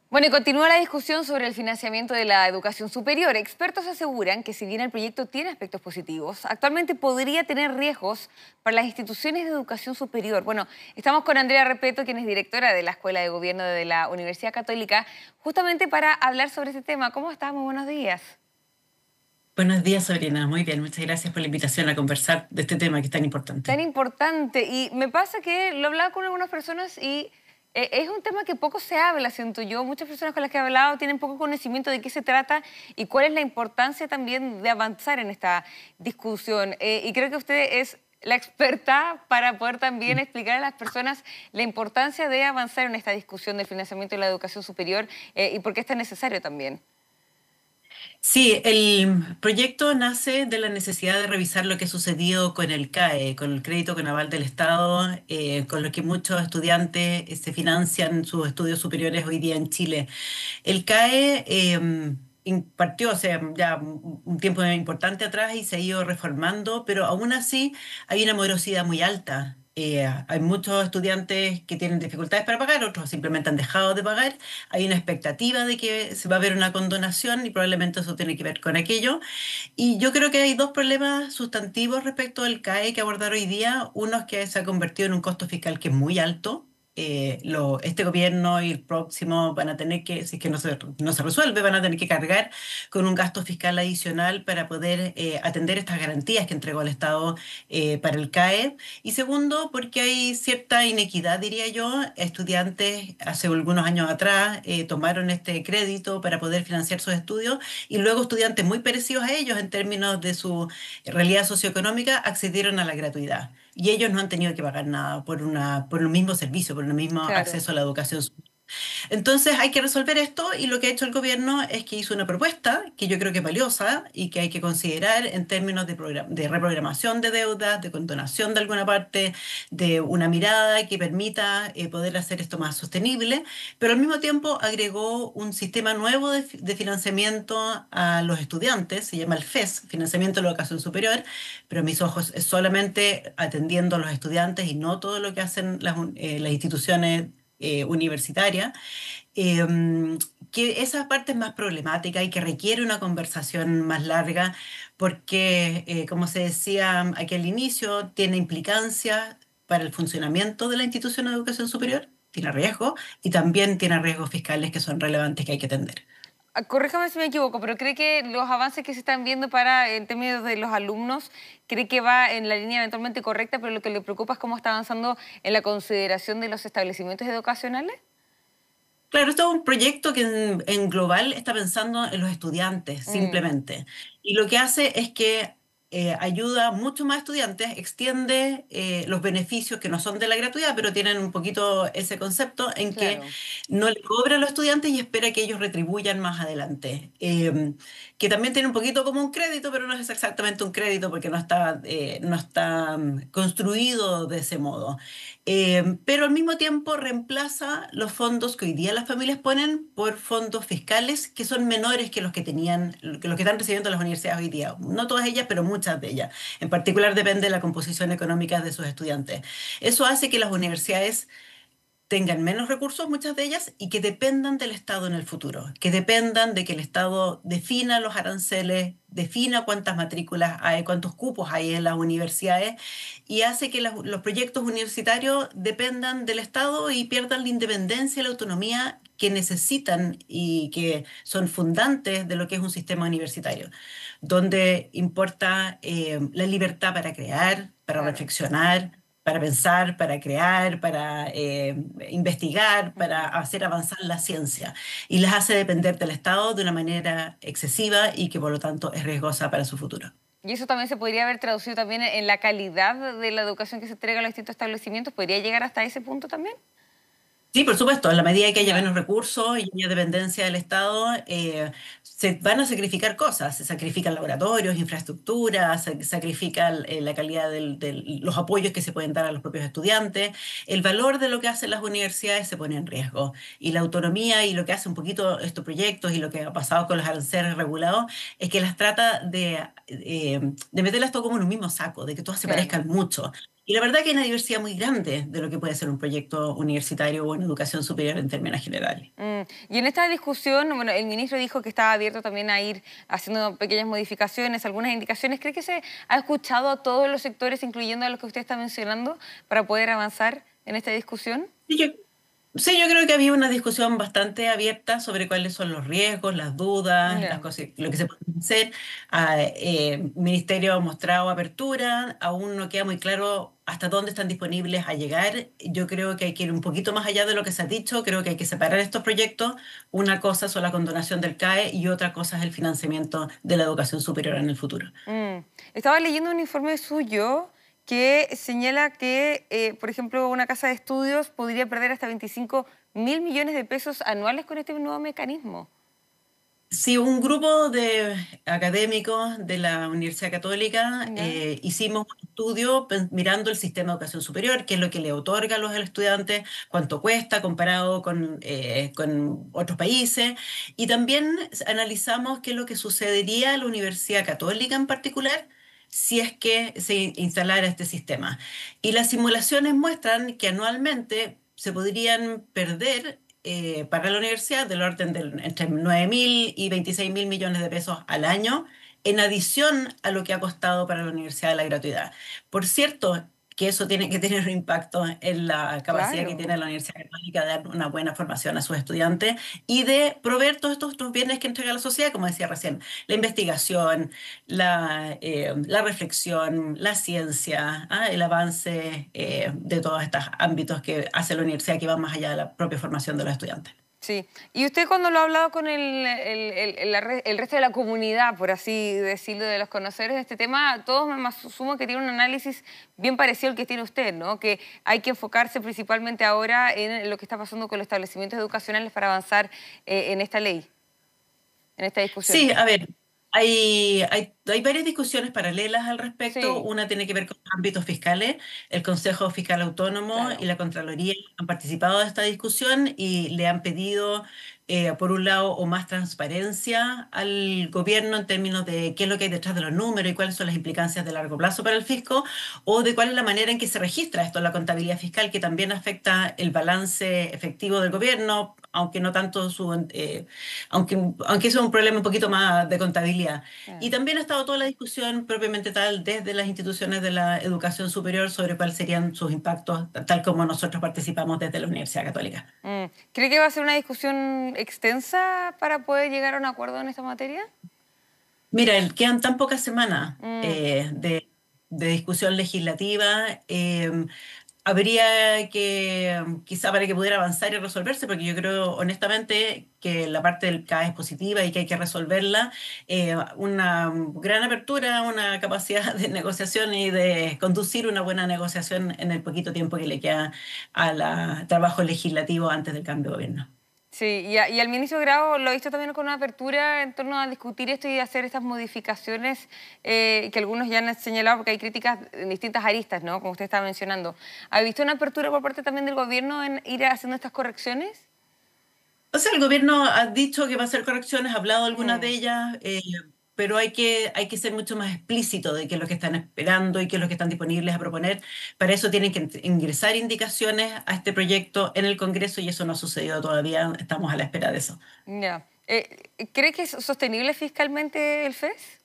Bueno, y continúa la discusión sobre el financiamiento de la educación superior. Expertos aseguran que si bien el proyecto tiene aspectos positivos, actualmente podría tener riesgos para las instituciones de educación superior. Bueno, estamos con Andrea Repeto, quien es directora de la Escuela de Gobierno de la Universidad Católica, justamente para hablar sobre este tema. ¿Cómo estás? Muy buenos días. Buenos días, Sabrina. Muy bien, muchas gracias por la invitación a conversar de este tema que es tan importante. Tan importante. Y me pasa que lo he hablado con algunas personas y es un tema que poco se habla, siento yo. Muchas personas con las que he hablado tienen poco conocimiento de qué se trata y cuál es la importancia también de avanzar en esta discusión. Y creo que usted es la experta para poder también explicar a las personas la importancia de avanzar en esta discusión del financiamiento de la educación superior y por qué es tan necesario también. Sí, el proyecto nace de la necesidad de revisar lo que sucedió con el CAE, con el crédito con aval del Estado, con lo que muchos estudiantes se financian sus estudios superiores hoy día en Chile. El CAE partió hace ya un tiempo importante atrás y se ha ido reformando, pero aún así hay una morosidad muy alta. Hay muchos estudiantes que tienen dificultades para pagar, otros simplemente han dejado de pagar. Hay una expectativa de que se va a ver una condonación y probablemente eso tiene que ver con aquello. Y yo creo que hay dos problemas sustantivos respecto al CAE que abordar hoy día. Uno es que se ha convertido en un costo fiscal que es muy alto. Este gobierno y el próximo van a tener que, si es que no se resuelve, van a tener que cargar con un gasto fiscal adicional para poder atender estas garantías que entregó el Estado para el CAE. Y segundo, porque hay cierta inequidad, diría yo. Estudiantes hace algunos años atrás tomaron este crédito para poder financiar sus estudios y luego estudiantes muy parecidos a ellos en términos de su realidad socioeconómica accedieron a la gratuidad. Y ellos no han tenido que pagar nada por un mismo servicio, por un mismo Claro. acceso a la educación. Entonces hay que resolver esto y lo que ha hecho el gobierno es que hizo una propuesta que yo creo que es valiosa y que hay que considerar en términos de reprogramación de deudas, de condonación de alguna parte, de una mirada que permita poder hacer esto más sostenible, pero al mismo tiempo agregó un sistema nuevo de financiamiento a los estudiantes, se llama el FES, Financiamiento de la Educación Superior, pero a mis ojos es solamente atendiendo a los estudiantes y no todo lo que hacen las instituciones universitaria, eh, que esa parte es más problemática y que requiere una conversación más larga porque, como se decía aquí al inicio, tiene implicancias para el funcionamiento de la institución de educación superior, tiene riesgos y también tiene riesgos fiscales que son relevantes que hay que atender. Corríjame si me equivoco, pero ¿cree que los avances que se están viendo para, en términos de los alumnos, cree que va en la línea eventualmente correcta, pero lo que le preocupa es cómo está avanzando en la consideración de los establecimientos educacionales? Claro, esto es un proyecto que en global está pensando en los estudiantes Mm, simplemente. Y lo que hace es que ayuda a muchos más estudiantes, extiende los beneficios que no son de la gratuidad, pero tienen un poquito ese concepto en que claro. no le cobra a los estudiantes y espera que ellos retribuyan más adelante. Que también tiene un poquito como un crédito, pero no es exactamente un crédito porque no está construido de ese modo. Pero al mismo tiempo reemplaza los fondos que hoy día las familias ponen por fondos fiscales que son menores que los que tenían, que los que están recibiendo las universidades hoy día. No todas ellas, pero muchas de ellas. En particular depende de la composición económica de sus estudiantes. Eso hace que las universidades tengan menos recursos, muchas de ellas, y que dependan del Estado en el futuro, que dependan de que el Estado defina los aranceles, defina cuántas matrículas hay, cuántos cupos hay en las universidades, y hace que los proyectos universitarios dependan del Estado y pierdan la independencia y la autonomía que necesitan y que son fundantes de lo que es un sistema universitario, donde importa la libertad para crear, para Claro. reflexionar, para pensar, para crear, para investigar, para Mm. hacer avanzar la ciencia. Y las hace depender del Estado de una manera excesiva y que por lo tanto es riesgosa para su futuro. Y eso también se podría haber traducido también en la calidad de la educación que se entrega a los distintos establecimientos. ¿Podría llegar hasta ese punto también? Sí, por supuesto, en la medida que haya Ya. menos recursos y haya dependencia del Estado, se van a sacrificar cosas, se sacrifican laboratorios, infraestructura, se sacrifica la calidad de los apoyos que se pueden dar a los propios estudiantes, el valor de lo que hacen las universidades se pone en riesgo y la autonomía y lo que hace un poquito estos proyectos y lo que ha pasado con los aranceles regulados es que las trata de meterlas todo como en un mismo saco, de que todas se Claro. parezcan mucho. Y la verdad que hay una diversidad muy grande de lo que puede ser un proyecto universitario o en educación superior en términos generales. Y en esta discusión, bueno, el ministro dijo que estaba abierto también a ir haciendo pequeñas modificaciones, algunas indicaciones. ¿Cree que se ha escuchado a todos los sectores, incluyendo a los que usted está mencionando, para poder avanzar en esta discusión? Sí, sí, yo creo que había una discusión bastante abierta sobre cuáles son los riesgos, las dudas, las Ya. cosas, lo que se puede hacer. El Ministerio ha mostrado apertura, aún no queda muy claro hasta dónde están disponibles a llegar. Yo creo que hay que ir un poquito más allá de lo que se ha dicho, creo que hay que separar estos proyectos. Una cosa son la condonación del CAE y otra cosa es el financiamiento de la educación superior en el futuro. Mm. Estaba leyendo un informe suyo que señala que, por ejemplo, una casa de estudios podría perder hasta 25.000 millones de pesos anuales con este nuevo mecanismo. Sí, un grupo de académicos de la Universidad Católica ¿Ya? hicimos un estudio mirando el sistema de educación superior, qué es lo que le otorga a los estudiantes, cuánto cuesta comparado con otros países, y también analizamos qué es lo que sucedería a la Universidad Católica en particular si es que se instalara este sistema. Y las simulaciones muestran que anualmente se podrían perder para la universidad del orden de entre 9.000 y 26.000 millones de pesos al año, en adición a lo que ha costado para la universidad la gratuidad. Por cierto, que eso tiene que tener un impacto en la capacidad que Claro. tiene la Universidad Católica de dar una buena formación a sus estudiantes y de proveer todos estos otros bienes que entrega la sociedad, como decía recién, la investigación, la reflexión, la ciencia, el avance de todos estos ámbitos que hace la universidad que va más allá de la propia formación de los estudiantes. Sí. ¿Y usted cuando lo ha hablado con el resto de la comunidad, por así decirlo, de los conocedores de este tema, todos me asumo que tienen un análisis bien parecido al que tiene usted, ¿no? Que hay que enfocarse principalmente ahora en lo que está pasando con los establecimientos educacionales para avanzar en esta ley, en esta discusión. Sí, a ver, hay varias discusiones paralelas al respecto. Sí, Una tiene que ver con ámbitos fiscales. El Consejo Fiscal Autónomo y claro. la Contraloría han participado de esta discusión y le han pedido, por un lado, o más transparencia al gobierno en términos de qué es lo que hay detrás de los números y cuáles son las implicancias de largo plazo para el fisco, o de cuál es la manera en que se registra esto en la contabilidad fiscal, que también afecta el balance efectivo del gobierno, aunque no tanto aunque eso es un problema un poquito más de contabilidad. Y Claro. también ha estado toda la discusión propiamente tal desde las instituciones de la educación superior sobre cuáles serían sus impactos, tal como nosotros participamos desde la Universidad Católica. ¿Cree que va a ser una discusión extensa para poder llegar a un acuerdo en esta materia? Mira, quedan tan pocas semanas Mm, de discusión legislativa. Habría que, quizá para que pudiera avanzar y resolverse, porque yo creo honestamente que la parte del CAE es positiva y que hay que resolverla, una gran apertura, una capacidad de negociación y de conducir una buena negociación en el poquito tiempo que le queda al trabajo legislativo antes del cambio de gobierno. sí, y al ministro Grau lo he visto también con una apertura en torno a discutir esto y hacer estas modificaciones que algunos ya han señalado, porque hay críticas en distintas aristas, ¿no? Como usted estaba mencionando. ¿Ha visto una apertura por parte también del gobierno en ir haciendo estas correcciones? O sea, el gobierno ha dicho que va a hacer correcciones, ha hablado algunas de Mm, ellas, pero hay que ser mucho más explícito de qué es lo que están esperando y qué es lo que están disponibles a proponer. Para eso tienen que ingresar indicaciones a este proyecto en el Congreso y eso no ha sucedido todavía. Estamos a la espera de eso. ya. ¿Cree que es sostenible fiscalmente el FES?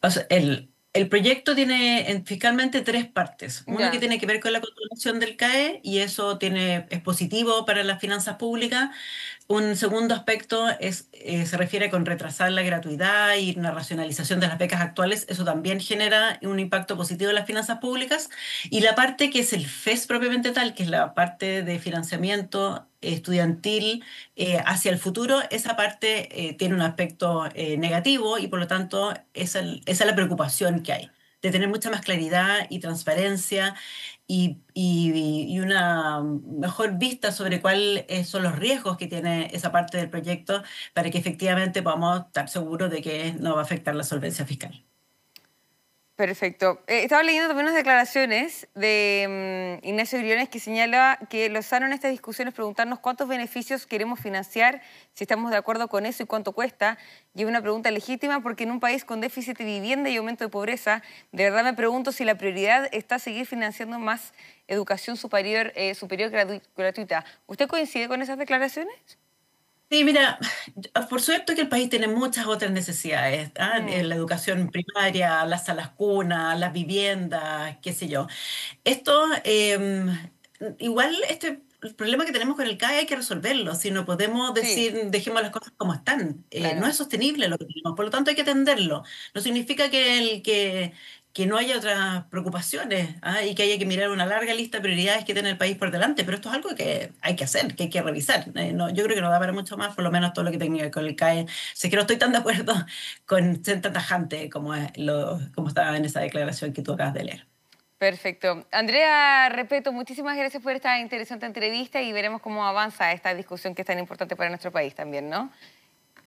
O sea, el proyecto tiene fiscalmente tres partes. Uno que Ya. tiene que ver con la contribución del CAE y eso es positivo para las finanzas públicas. Un segundo aspecto se refiere con retrasar la gratuidad y una racionalización de las becas actuales. Eso también genera un impacto positivo en las finanzas públicas. Y la parte que es el FES propiamente tal, que es la parte de financiamiento estudiantil hacia el futuro, esa parte tiene un aspecto negativo y por lo tanto esa es la preocupación que hay, de tener mucha más claridad y transparencia y una mejor vista sobre cuáles son los riesgos que tiene esa parte del proyecto para que efectivamente podamos estar seguros de que no va a afectar la solvencia fiscal. Perfecto. Estaba leyendo también unas declaraciones de Ignacio Briones que señala que lo sano en esta discusión es preguntarnos cuántos beneficios queremos financiar, si estamos de acuerdo con eso y cuánto cuesta. Y es una pregunta legítima porque en un país con déficit de vivienda y aumento de pobreza, de verdad me pregunto si la prioridad está seguir financiando más educación superior, gratuita. ¿Usted coincide con esas declaraciones? Sí, mira, por suerte que el país tiene muchas otras necesidades, ¿ah? Mm, La educación primaria, las salas cunas, las viviendas, qué sé yo. Esto, igual el problema que tenemos con el CAE hay que resolverlo, si no podemos sí, decir dejemos las cosas como están. No claro. es sostenible lo que tenemos, por lo tanto hay que atenderlo. No significa que no haya otras preocupaciones, ¿ah? Y que haya que mirar una larga lista de prioridades que tiene el país por delante, pero esto es algo que hay que hacer, que hay que revisar. Yo creo que no da para mucho más, por lo menos todo lo que tenga que ver con el CAE. Sé que no estoy tan de acuerdo con ser tan tajante como estaba en esa declaración que tú acabas de leer. Perfecto. Andrea Repeto, muchísimas gracias por esta interesante entrevista y veremos cómo avanza esta discusión que es tan importante para nuestro país también, ¿no?